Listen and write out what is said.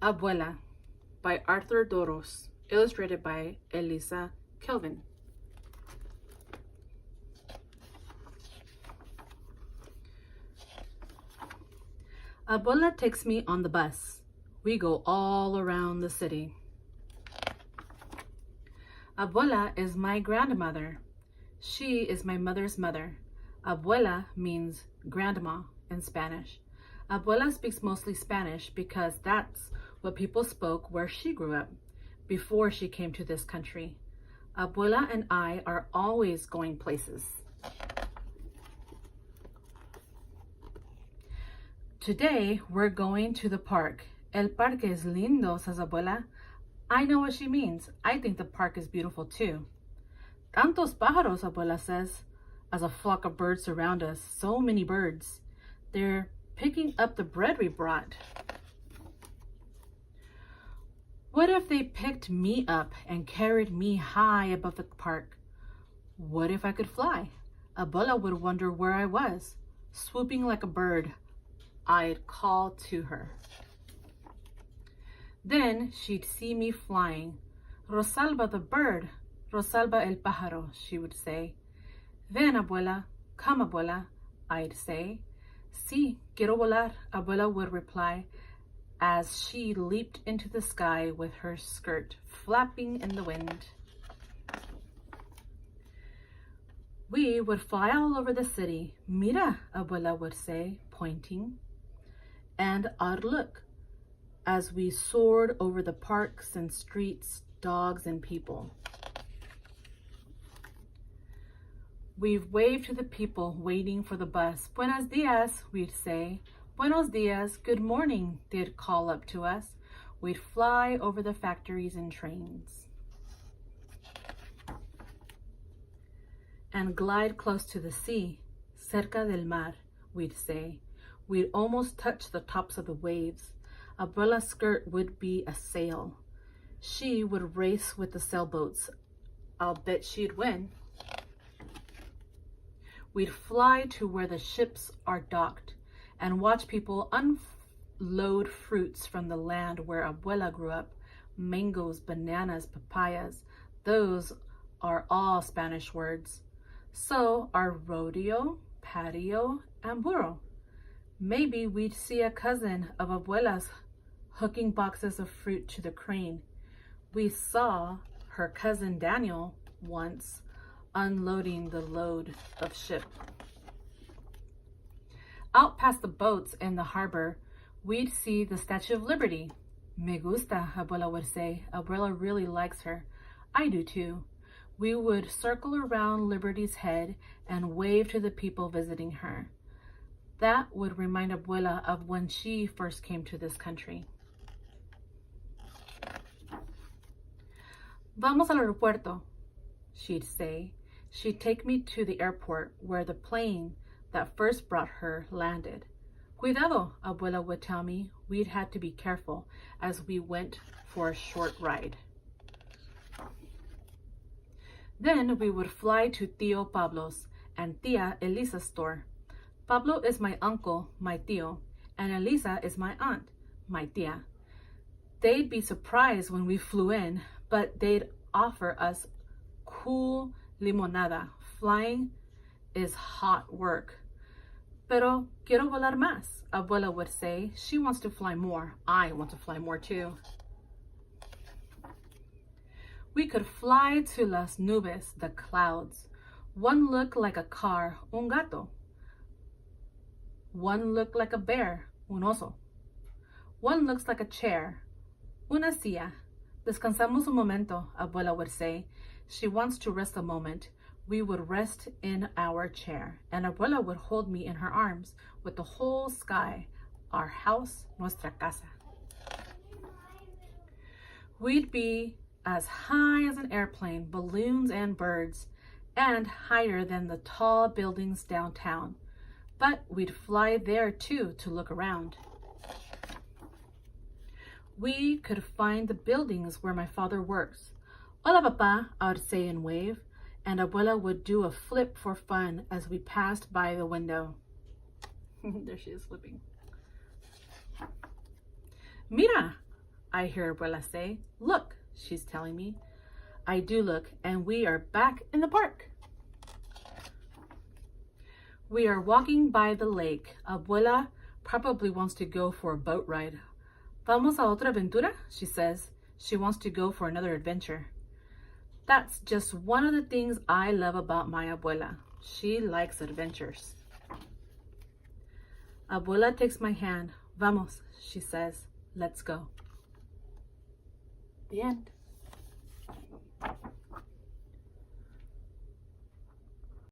Abuela by Arthur Doros, illustrated by Elisa Kelvin. Abuela takes me on the bus. We go all around the city. Abuela is my grandmother. She is my mother's mother. Abuela means grandma in Spanish. Abuela speaks mostly Spanish because that's what people spoke where she grew up before she came to this country. Abuela and I are always going places. Today, we're going to the park. El parque es lindo, says Abuela. I know what she means. I think the park is beautiful too. Tantos pájaros, Abuela says, as a flock of birds surround us. So many birds. They're picking up the bread we brought. What if they picked me up and carried me high above the park? What if I could fly? Abuela would wonder where I was, swooping like a bird. I'd call to her. Then she'd see me flying. Rosalba the bird, Rosalba el pájaro, she would say. Ven, Abuela, come, Abuela, I'd say. Sí, quiero volar, Abuela would reply, as she leaped into the sky with her skirt flapping in the wind. We would fly all over the city. Mira, Abuela would say, pointing. And I'd look as we soared over the parks and streets, dogs and people. We've waved to the people waiting for the bus. Buenos dias, we'd say. Buenos dias, good morning, they'd call up to us. We'd fly over the factories and trains and glide close to the sea. Cerca del mar, we'd say. We'd almost touch the tops of the waves. Abuela's skirt would be a sail. She would race with the sailboats. I'll bet she'd win. We'd fly to where the ships are docked and watch people unload fruits from the land where Abuela grew up. Mangoes, bananas, papayas. Those are all Spanish words. So are rodeo, patio, and burro. Maybe we'd see a cousin of Abuela's hooking boxes of fruit to the crane. We saw her cousin Daniel once unloading the load of ship. Out past the boats in the harbor, we'd see the Statue of Liberty. Me gusta, Abuela would say. Abuela really likes her. I do too. We would circle around Liberty's head and wave to the people visiting her. That would remind Abuela of when she first came to this country. Vamos al aeropuerto, she'd say. She'd take me to the airport where the plane that first brought her landed. Cuidado, Abuela would tell me. We'd had to be careful as we went for a short ride. Then we would fly to Tío Pablo's and Tía Elisa's store. Pablo is my uncle, my tío, and Elisa is my aunt, my tía. They'd be surprised when we flew in, but they'd offer us cool limonada. Flying is hot work. Pero quiero volar más, Abuela would say. She wants to fly more. I want to fly more too. We could fly to las nubes, the clouds. One looked like a car, un gato. One looked like a bear, un oso. One looks like a chair, una silla. Descansamos un momento, Abuela would say. She wants to rest a moment. We would rest in our chair, and Abuela would hold me in her arms with the whole sky, our house, nuestra casa. We'd be as high as an airplane, balloons and birds, and higher than the tall buildings downtown. But we'd fly there too to look around. We could find the buildings where my father works. Hola, papá, I would say and wave, and Abuela would do a flip for fun as we passed by the window. There she is flipping. Mira, I hear Abuela say. Look, she's telling me. I do look, and we are back in the park. We are walking by the lake. Abuela probably wants to go for a boat ride. Vamos a otra aventura, she says. She wants to go for another adventure. That's just one of the things I love about my abuela. She likes adventures. Abuela takes my hand. Vamos, she says. Let's go. The end.